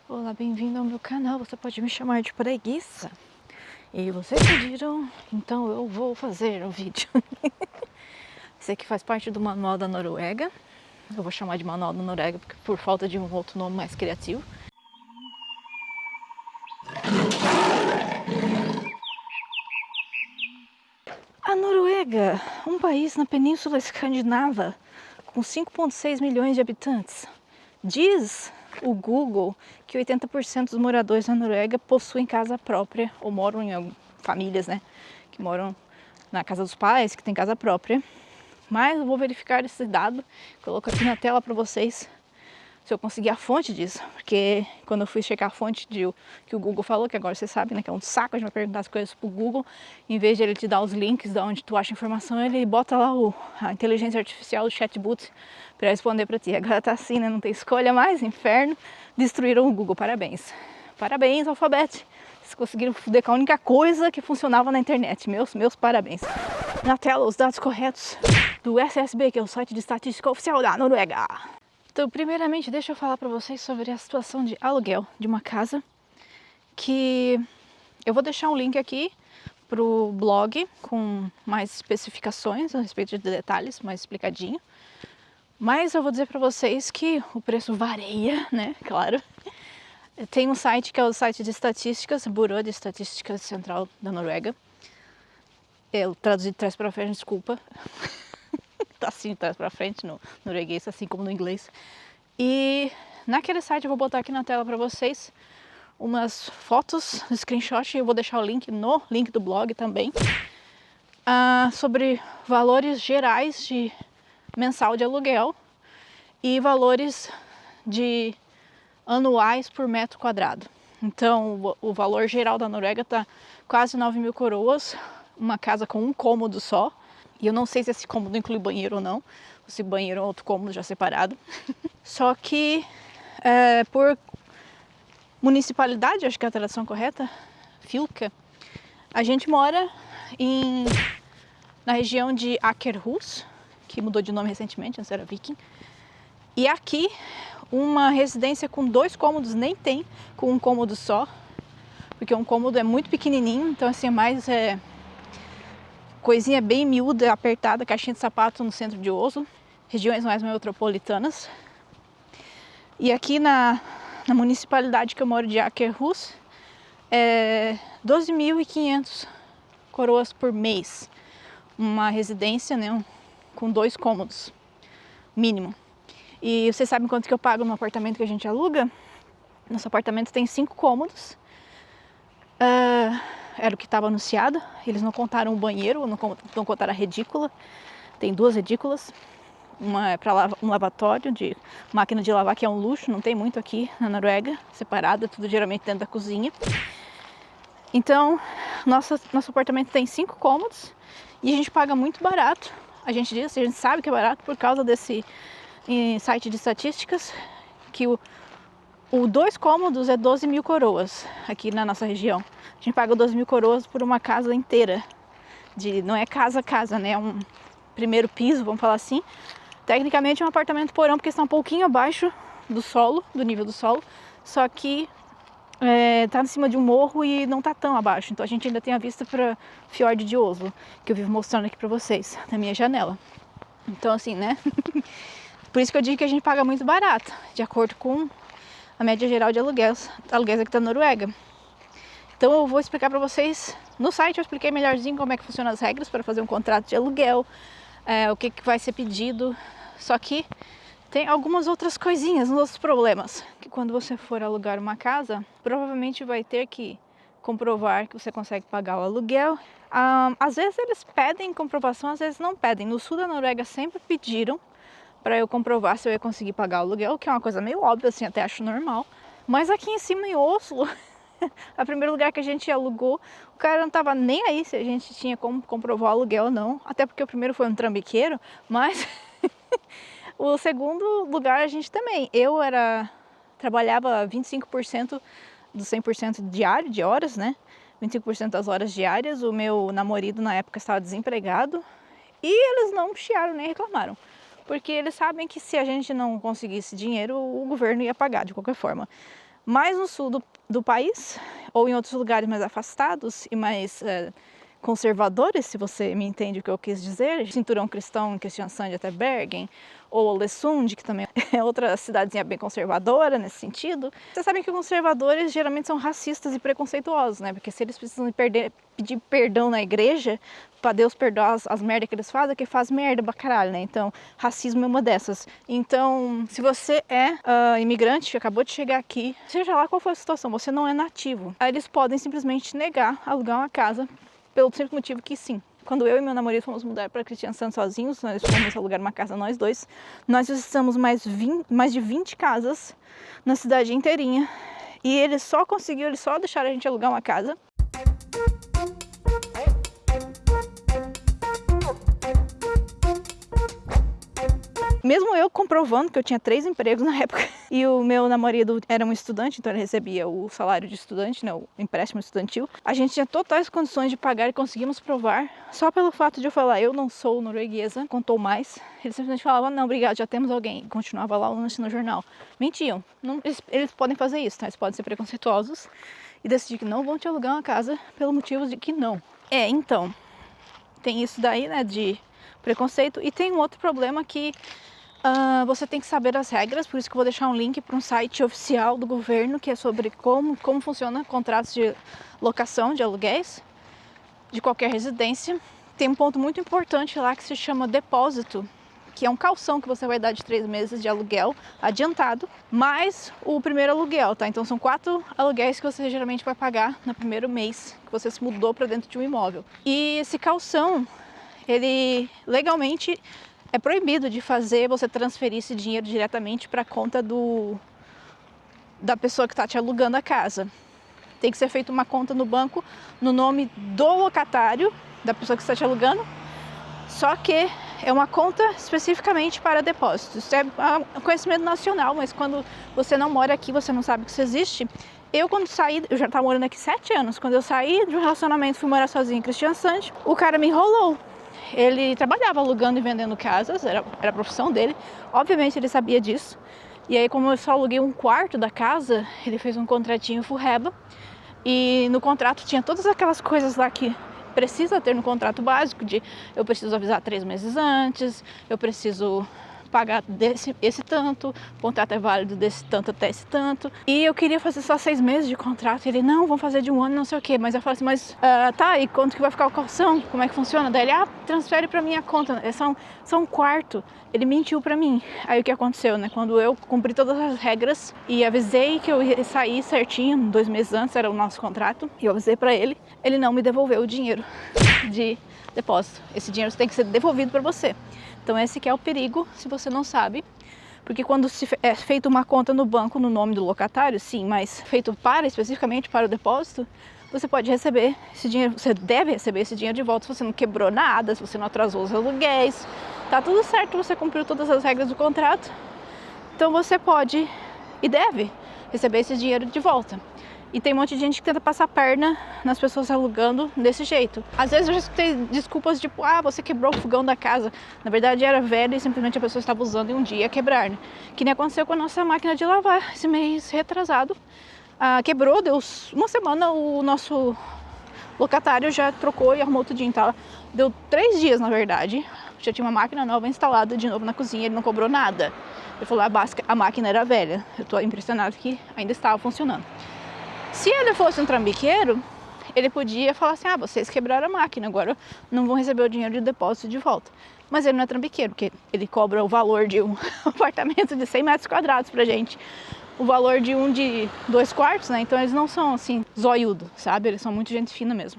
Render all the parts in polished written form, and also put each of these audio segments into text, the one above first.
Olá, bem-vindo ao meu canal. Você pode me chamar de preguiça. E vocês pediram, então eu vou fazer o vídeo. Esse aqui faz parte do Manual da Noruega. Eu vou chamar de Manual da Noruega porque por falta de um outro nome mais criativo. A Noruega, um país na Península Escandinava com 5,6 milhões de habitantes. Diz o Google que 80% dos moradores da Noruega possuem casa própria ou moram em famílias, né, que moram na casa dos pais, que tem casa própria. Mas eu vou verificar esse dado, coloco aqui na tela para vocês se eu conseguir a fonte disso, porque quando eu fui checar a fonte que o Google falou, que agora você sabe, né, que é um saco, a gente vai perguntar as coisas pro Google, em vez de ele te dar os links de onde tu acha informação, ele bota lá a inteligência artificial, o chatbot, para responder para ti. Agora tá assim, né, não tem escolha mais, inferno, destruíram o Google, parabéns. Parabéns, Alphabet, vocês conseguiram foder com a única coisa que funcionava na internet, meus parabéns. Na tela, os dados corretos do SSB, que é o site de estatística oficial da Noruega. Então, primeiramente, deixa eu falar para vocês sobre a situação de aluguel de uma casa, que eu vou deixar um link aqui pro blog com mais especificações a respeito de detalhes, mais explicadinho. Mas eu vou dizer para vocês que o preço varia, né? Claro. Tem um site que é o site de estatísticas, Bureau de Estatísticas Central da Noruega. Eu traduzi de trás para frente, desculpa. Tá assim, de trás pra frente no norueguês, assim como no inglês. E naquele site eu vou botar aqui na tela para vocês umas fotos, um screenshot, e eu vou deixar o link no link do blog também, sobre valores gerais de mensal de aluguel e valores de anuais por metro quadrado. Então o valor geral da Noruega tá quase 9.000 coroas, uma casa com um cômodo só. E eu não sei se esse cômodo inclui banheiro ou não, ou se banheiro é outro cômodo já separado. Só que por municipalidade, acho que é a tradução correta, Fylke, a gente mora na região de Akerhus, que mudou de nome recentemente, antes era Viking. E aqui, uma residência com 2 cômodos nem tem, com um cômodo só, porque um cômodo é muito pequenininho, então assim, é coisinha bem miúda, apertada, caixinha de sapato no centro de Oslo, regiões mais metropolitanas. E aqui na municipalidade que eu moro de Akerhus, é 12.500 coroas por mês. Uma residência, né, com 2 cômodos, mínimo. E vocês sabem quanto que eu pago no apartamento que a gente aluga? Nosso apartamento tem 5 cômodos. Era o que estava anunciado. Eles não contaram o banheiro, não contaram a redícula. Tem 2 redículas. Uma é para um lavatório de máquina de lavar, que é um luxo, não tem muito aqui na Noruega, separada, tudo geralmente dentro da cozinha. Então, nosso apartamento tem 5 cômodos e a gente paga muito barato. A gente sabe que é barato por causa desse site de estatísticas, que o 2 cômodos é 12.000 coroas aqui na nossa região. A gente paga 12.000 coroas por uma casa inteira. Não é casa, né? É um primeiro piso, vamos falar assim. Tecnicamente é um apartamento porão, porque está um pouquinho abaixo do solo, do nível do solo. Só que tá em cima de um morro e não tá tão abaixo. Então a gente ainda tem a vista para Fjord de Oslo, que eu vivo mostrando aqui para vocês, na minha janela. Então assim, né? Por isso que eu digo que a gente paga muito barato, de acordo com a média geral de aluguéis aqui da Noruega. Então eu vou explicar para vocês, no site eu expliquei melhorzinho como é que funcionam as regras para fazer um contrato de aluguel, o que vai ser pedido, só que tem algumas outras coisinhas, uns outros problemas, que quando você for alugar uma casa, provavelmente vai ter que comprovar que você consegue pagar o aluguel. Às vezes eles pedem comprovação, às vezes não pedem. No sul da Noruega sempre pediram para eu comprovar se eu ia conseguir pagar o aluguel, que é uma coisa meio óbvia, assim, até acho normal. Mas aqui em cima em Oslo, o primeiro lugar que a gente alugou, o cara não tava nem aí se a gente tinha como comprovar o aluguel ou não. Até porque o primeiro foi um trambiqueiro, mas o segundo lugar a gente também. Eu trabalhava 25% do 100% diário, de horas, né? 25% das horas diárias. O meu namorado na época estava desempregado e eles não chiaram nem reclamaram. Porque eles sabem que se a gente não conseguisse dinheiro, o governo ia pagar de qualquer forma. mais no sul do país, ou em outros lugares mais afastados e mais conservadores, se você me entende o que eu quis dizer, Cinturão Cristão em Kristiansand até Bergen, ou Ålesund, que também é outra cidadezinha bem conservadora nesse sentido. Vocês sabem que conservadores geralmente são racistas e preconceituosos, né? Porque se eles precisam pedir perdão na igreja, para Deus perdoar as merdas que eles fazem, que faz merda pra caralho, né? Então, racismo é uma dessas. Então, se você é imigrante, que acabou de chegar aqui, seja lá qual for a situação, você não é nativo, aí eles podem simplesmente negar alugar uma casa pelo simples motivo que sim. Quando eu e meu namorado fomos mudar para Kristiansand sozinhos, nós fomos alugar uma casa nós dois, nós visitamos mais de 20 casas na cidade inteirinha e eles só deixaram a gente alugar uma casa. Mesmo eu comprovando que eu tinha 3 empregos na época e o meu namorado era um estudante, então ele recebia o salário de estudante, né, o empréstimo estudantil, a gente tinha totais condições de pagar e conseguimos provar só pelo fato de eu falar, eu não sou norueguesa, contou mais. Eles simplesmente falavam, não, obrigado, já temos alguém. E continuava lá o lance no jornal. Mentiam. Não, eles podem fazer isso, tá? Eles podem ser preconceituosos e decidir que não vão te alugar uma casa pelo motivo de que não. Então, tem isso daí, né, de preconceito. E tem um outro problema que você tem que saber as regras, por isso que eu vou deixar um link para um site oficial do governo que é sobre como funciona contratos de locação de aluguéis de qualquer residência. Tem um ponto muito importante lá que se chama depósito, que é um calção que você vai dar de 3 meses de aluguel adiantado, mais o primeiro aluguel, tá? Então são 4 aluguéis que você geralmente vai pagar no primeiro mês que você se mudou para dentro de um imóvel. E esse calção, ele legalmente é proibido de você transferir esse dinheiro diretamente para a conta da pessoa que está te alugando a casa. Tem que ser feita uma conta no banco no nome do locatário, da pessoa que está te alugando, só que é uma conta especificamente para depósitos. Isso é um conhecimento nacional, mas quando você não mora aqui, você não sabe que isso existe. Quando saí, eu já estava morando aqui 7 anos, quando eu saí de um relacionamento, fui morar sozinha em Kristiansand, o cara me enrolou. Ele trabalhava alugando e vendendo casas, era a profissão dele, obviamente ele sabia disso. E aí, como eu só aluguei um quarto da casa, ele fez um contratinho furreba. E no contrato tinha todas aquelas coisas lá que precisa ter no contrato básico, de eu preciso avisar 3 meses antes, eu preciso pagar esse tanto, o contrato é válido desse tanto até esse tanto. E eu queria fazer só 6 meses de contrato, e ele, não, vamos fazer de 1 ano, não sei o quê. Mas eu falei assim, mas tá, e quanto que vai ficar o calção? Como é que funciona? Daí ele, transfere pra minha conta, é só um quarto. Ele mentiu pra mim. Aí o que aconteceu, né? Quando eu cumpri todas as regras e avisei que eu ia sair certinho, 2 meses antes era o nosso contrato, e eu avisei pra ele, ele não me devolveu o dinheiro de depósito. Esse dinheiro tem que ser devolvido pra você. Então esse que é o perigo, se você não sabe, porque quando é feita uma conta no banco no nome do locatário, sim, mas feito especificamente para o depósito, você pode receber esse dinheiro, você deve receber esse dinheiro de volta se você não quebrou nada, se você não atrasou os aluguéis, tá tudo certo, você cumpriu todas as regras do contrato, então você pode e deve receber esse dinheiro de volta. E tem um monte de gente que tenta passar a perna nas pessoas alugando desse jeito. Às vezes eu já escutei desculpas tipo, você quebrou o fogão da casa. Na verdade era velho e simplesmente a pessoa estava usando e um dia ia quebrar, né? Que nem aconteceu com a nossa máquina de lavar esse mês retrasado. Quebrou, deu 1 semana, o nosso locatário já trocou e arrumou tudinho, tá? Deu 3 dias, na verdade. Já tinha uma máquina nova instalada de novo na cozinha, ele não cobrou nada. Ele falou, a máquina era velha. Eu tô impressionado que ainda estava funcionando. Se ele fosse um trambiqueiro, ele podia falar assim, vocês quebraram a máquina, agora não vão receber o dinheiro de depósito de volta. Mas ele não é trambiqueiro, porque ele cobra o valor de um apartamento de 100 metros quadrados pra gente. O valor de um de 2 quartos, né? Então eles não são assim, zoiudo, sabe? Eles são muito gente fina mesmo.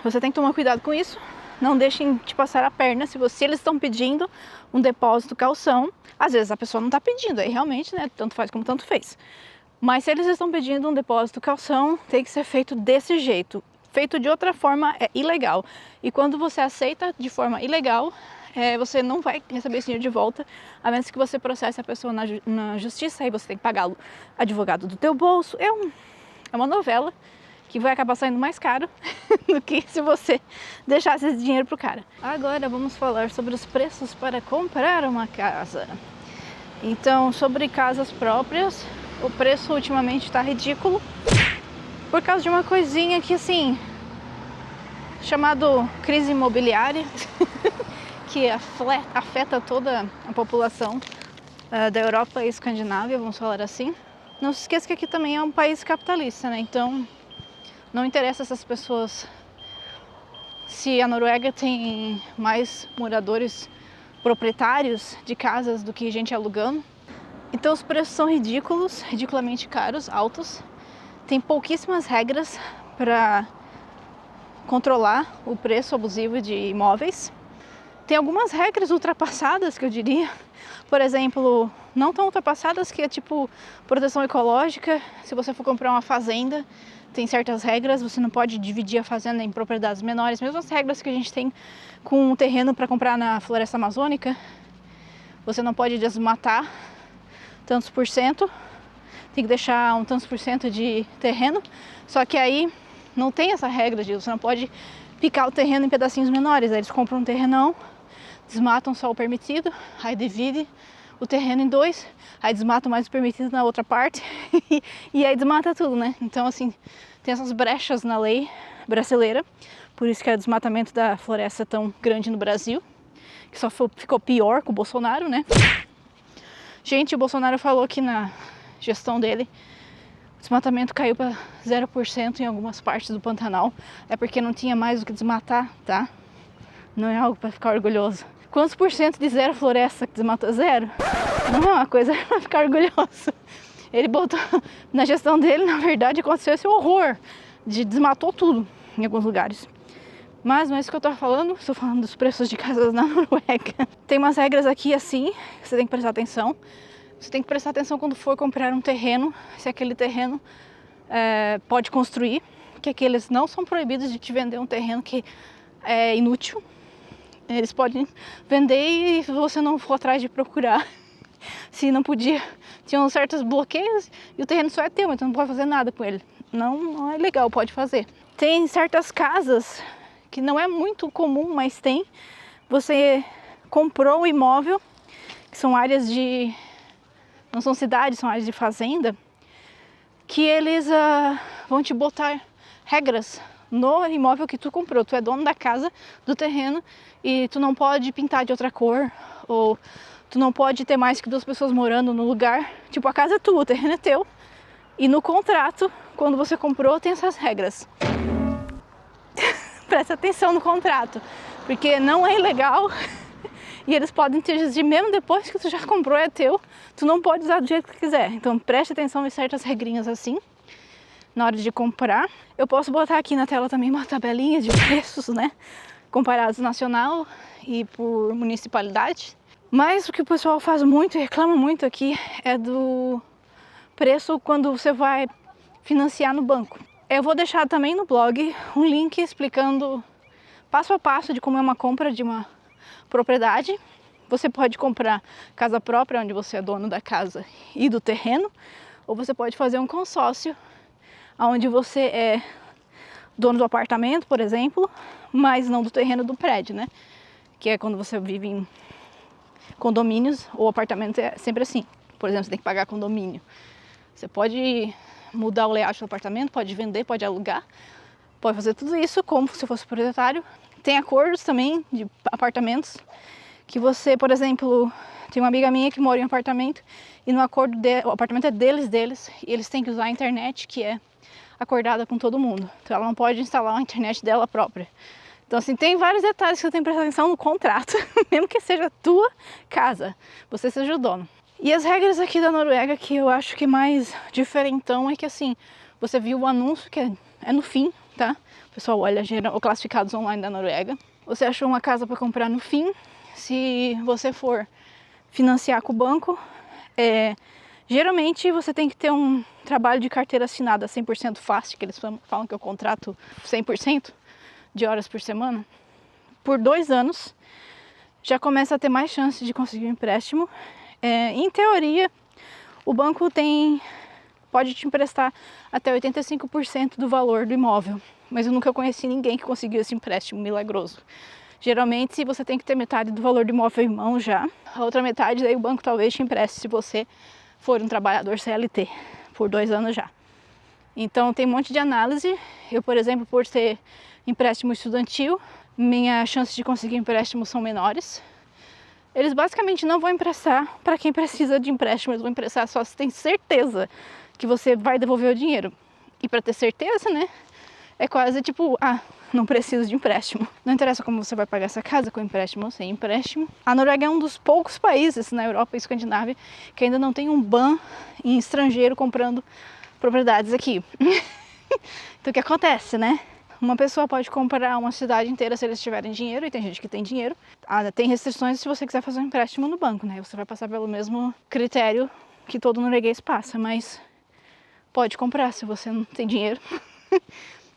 Você tem que tomar cuidado com isso. Não deixem te passar a perna se eles estão pedindo um depósito calção. Às vezes a pessoa não tá pedindo, aí realmente, né? Tanto faz como tanto fez. Mas se eles estão pedindo um depósito calção, tem que ser feito desse jeito. Feito de outra forma é ilegal. E quando você aceita de forma ilegal, você não vai receber esse dinheiro de volta, a menos que você processe a pessoa na justiça, aí você tem que pagar o advogado do teu bolso. É uma novela que vai acabar saindo mais caro do que se você deixasse esse dinheiro pro cara. Agora vamos falar sobre os preços para comprar uma casa. Então, sobre casas próprias, O preço ultimamente tá ridículo por causa de uma coisinha que, assim, chamado crise imobiliária, que afeta toda a população da Europa e Escandinávia, vamos falar assim. Não se esqueça que aqui também é um país capitalista, né? Então não interessa essas pessoas se a Noruega tem mais moradores proprietários de casas do que gente alugando. Então os preços são ridículos, ridiculamente caros, altos. Tem pouquíssimas regras para controlar o preço abusivo de imóveis. Tem algumas regras ultrapassadas, que eu diria. Por exemplo, não tão ultrapassadas, que é tipo proteção ecológica. Se você for comprar uma fazenda, tem certas regras. Você não pode dividir a fazenda em propriedades menores. Mesmo as regras que a gente tem com um terreno para comprar na floresta amazônica. Você não pode desmatar tantos por cento. Tem que deixar um tantos por cento de terreno. Só que aí não tem essa regra de você não pode picar o terreno em pedacinhos menores. Aí eles compram um terrenão, desmatam só o permitido, aí divide o terreno em dois, aí desmatam mais o permitido na outra parte e aí desmata tudo, né? Então, assim, tem essas brechas na lei brasileira, por isso que o desmatamento da floresta é tão grande no Brasil, que só ficou pior com o Bolsonaro, né? Gente, o Bolsonaro falou que na gestão dele o desmatamento caiu para 0% em algumas partes do Pantanal. É porque não tinha mais o que desmatar, tá? Não é algo para ficar orgulhoso. Quantos por cento de zero floresta que desmatou? Zero? Não é uma coisa para ficar orgulhoso. Ele botou, na gestão dele, na verdade, aconteceu esse horror de desmatou tudo em alguns lugares. Mas não é isso que eu tô falando, estou falando dos preços de casas na Noruega. Tem umas regras aqui assim, que você tem que prestar atenção. Você tem que prestar atenção quando for comprar um terreno, se aquele terreno pode construir, que aqueles não são proibidos de te vender um terreno que é inútil. Eles podem vender e você não for atrás de procurar. Se não podia, tinham certos bloqueios e o terreno só é teu, então não pode fazer nada com ele. Não é legal, pode fazer. Tem certas casas que não é muito comum, mas tem. Você comprou o imóvel, que são áreas de... não são cidades, são áreas de fazenda, que eles vão te botar regras no imóvel que tu comprou. Tu é dono da casa, do terreno, e tu não pode pintar de outra cor, ou tu não pode ter mais que 2 pessoas morando no lugar. Tipo, a casa é tua, o terreno é teu. E no contrato, quando você comprou, tem essas regras. Presta atenção no contrato, porque não é ilegal. E eles podem te exigir mesmo depois que tu já comprou, é teu. Tu não pode usar do jeito que quiser. Então preste atenção em certas regrinhas assim, na hora de comprar. Eu posso botar aqui na tela também uma tabelinha de preços, né? Comparados nacional e por municipalidade. Mas o que o pessoal faz muito e reclama muito aqui é do preço quando você vai financiar no banco. Eu vou deixar também no blog um link explicando passo a passo de como é uma compra de uma propriedade. Você pode comprar casa própria, onde você é dono da casa e do terreno, ou você pode fazer um consórcio, onde você é dono do apartamento, por exemplo, mas não do terreno do prédio, né? Que é quando você vive em condomínios, ou apartamento é sempre assim. Por exemplo, você tem que pagar condomínio. Você pode mudar o layout do apartamento, pode vender, pode alugar, pode fazer tudo isso como se fosse proprietário. Tem acordos também de apartamentos que você, por exemplo, tem uma amiga minha que mora em um apartamento e no acordo o apartamento é deles e eles têm que usar a internet que é acordada com todo mundo. Então ela não pode instalar a internet dela própria. Então assim, tem vários detalhes que você tem que prestar atenção no contrato, mesmo que seja a tua casa, você seja o dono. E as regras aqui da Noruega que eu acho que mais diferentão é que assim, você viu o anúncio que é no fim, tá? O pessoal olha o classificados online da Noruega. Você achou uma casa para comprar no fim. Se você for financiar com o banco, geralmente você tem que ter um trabalho de carteira assinada 100% fácil, que eles falam que é o contrato 100% de horas por semana. Por 2 anos, já começa a ter mais chance de conseguir um empréstimo. Em teoria, o banco pode te emprestar até 85% do valor do imóvel, mas eu nunca conheci ninguém que conseguiu esse empréstimo milagroso. Geralmente você tem que ter metade do valor do imóvel em mão já, a outra metade daí o banco talvez te empreste se você for um trabalhador CLT por 2 anos já. Então tem um monte de análise. Eu, por exemplo, por ter empréstimo estudantil, minha chance de conseguir empréstimo são menores. Eles basicamente não vão emprestar para quem precisa de empréstimo, eles vão emprestar só se tem certeza que você vai devolver o dinheiro. E para ter certeza, né, é quase tipo, não preciso de empréstimo. Não interessa como você vai pagar essa casa, com empréstimo ou sem empréstimo. A Noruega é um dos poucos países na Europa e Escandinávia que ainda não tem um ban em estrangeiro comprando propriedades aqui. Então o que acontece, né? Uma pessoa pode comprar uma cidade inteira se eles tiverem dinheiro, e tem gente que tem dinheiro. Tem restrições se você quiser fazer um empréstimo no banco, né? Você vai passar pelo mesmo critério que todo norueguês passa, mas pode comprar se você não tem dinheiro.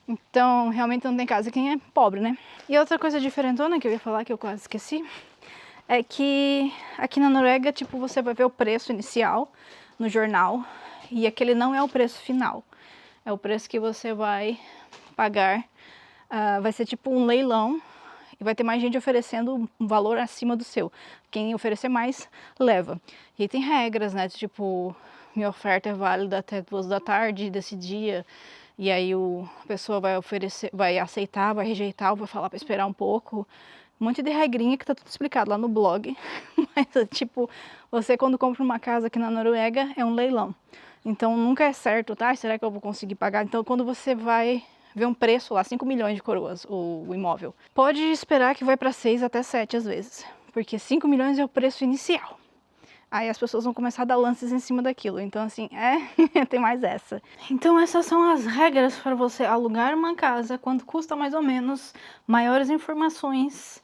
Então, realmente não tem casa quem é pobre, né? E outra coisa diferentona que eu ia falar, que eu quase esqueci, é que aqui na Noruega, tipo, você vai ver o preço inicial no jornal, e aquele não é o preço final. É o preço que você vai pagar. Vai ser tipo um leilão e vai ter mais gente oferecendo um valor acima do seu. Quem oferecer mais, leva. E aí tem regras, né? Tipo, minha oferta é válida até 2 da tarde desse dia. E aí a pessoa vai oferecer, vai aceitar, vai rejeitar, ou vai falar para esperar um pouco. Um monte de regrinha que tá tudo explicado lá no blog. Mas, tipo, você quando compra uma casa aqui na Noruega, é um leilão. Então nunca é certo, tá? Será que eu vou conseguir pagar? Então quando você vai ver um preço lá, 5 milhões de coroas, o imóvel, pode esperar que vai para 6 até 7 às vezes. Porque 5 milhões é o preço inicial. Aí as pessoas vão começar a dar lances em cima daquilo. Então assim, tem mais essa. Então essas são as regras para você alugar uma casa, quanto custa mais ou menos. Maiores informações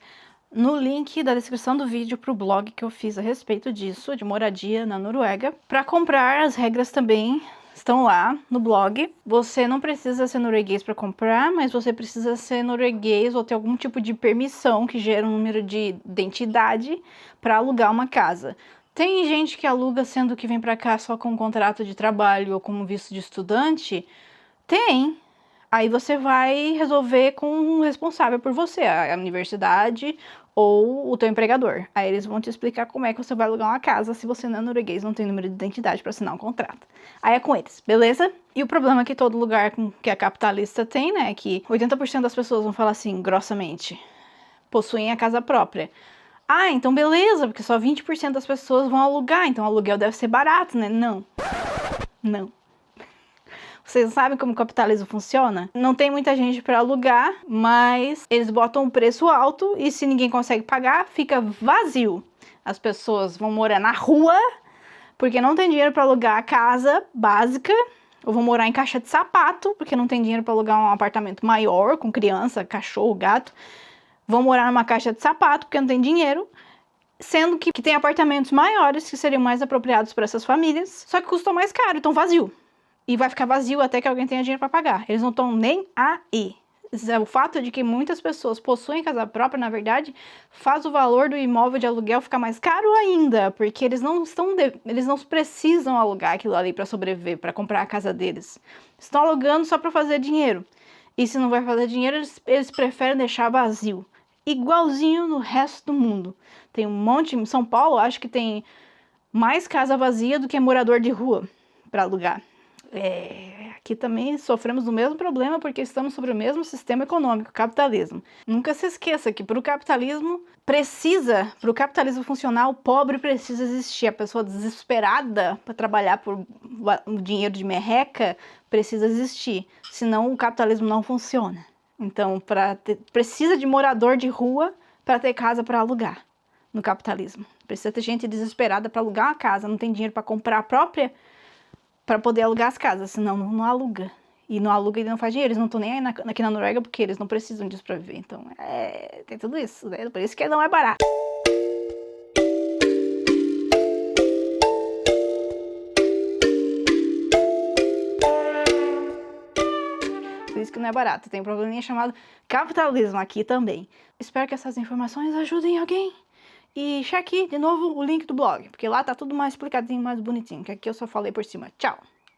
no link da descrição do vídeo para o blog que eu fiz a respeito disso, de moradia na Noruega. Para comprar, as regras também estão lá no blog. Você não precisa ser norueguês para comprar, mas você precisa ser norueguês ou ter algum tipo de permissão que gera um número de identidade para alugar uma casa. Tem gente que aluga sendo que vem para cá só com um contrato de trabalho ou como visto de estudante? Tem. Aí você vai resolver com um responsável por você, a universidade ou o teu empregador. Aí eles vão te explicar como é que você vai alugar uma casa se você não é norueguês, não tem número de identidade para assinar um contrato. Aí é com eles, beleza? E o problema que todo lugar que é capitalista tem, né, é que 80% das pessoas vão falar assim, grossamente, possuem a casa própria. Então beleza, porque só 20% das pessoas vão alugar, então o aluguel deve ser barato, né? Não. Não. Vocês sabem como o capitalismo funciona? Não tem muita gente para alugar, mas eles botam um preço alto e se ninguém consegue pagar, fica vazio. As pessoas vão morar na rua porque não tem dinheiro para alugar a casa básica, ou vão morar em caixa de sapato porque não tem dinheiro para alugar um apartamento maior com criança, cachorro, gato. Vão morar numa caixa de sapato porque não tem dinheiro, sendo que tem apartamentos maiores que seriam mais apropriados para essas famílias, só que custam mais caro, então vazio. E vai ficar vazio até que alguém tenha dinheiro para pagar. Eles não estão nem aí. O fato de que muitas pessoas possuem casa própria, na verdade, faz o valor do imóvel de aluguel ficar mais caro ainda, porque eles não precisam alugar aquilo ali para sobreviver, para comprar a casa deles. Estão alugando só para fazer dinheiro. E se não vai fazer dinheiro, eles preferem deixar vazio. Igualzinho no resto do mundo. Tem um monte, em São Paulo, acho que tem mais casa vazia do que morador de rua para alugar. Aqui também sofremos do mesmo problema porque estamos sobre o mesmo sistema econômico, capitalismo. Nunca se esqueça que para o capitalismo funcionar, o pobre precisa existir. A pessoa desesperada para trabalhar por dinheiro de merreca precisa existir, senão o capitalismo não funciona. Então, precisa de morador de rua para ter casa para alugar no capitalismo. Precisa ter gente desesperada para alugar uma casa, não tem dinheiro para comprar a própria, para poder alugar as casas, senão não aluga. E não aluga e não faz dinheiro. Eles não estão nem aí aqui na Noruega porque eles não precisam disso para viver. Então, tem tudo isso, né? Por isso que não é barato. Por isso que não é barato. Tem um probleminha chamado capitalismo aqui também. Espero que essas informações ajudem alguém. E cheque de novo o link do blog, porque lá tá tudo mais explicadinho, mais bonitinho, que aqui eu só falei por cima. Tchau!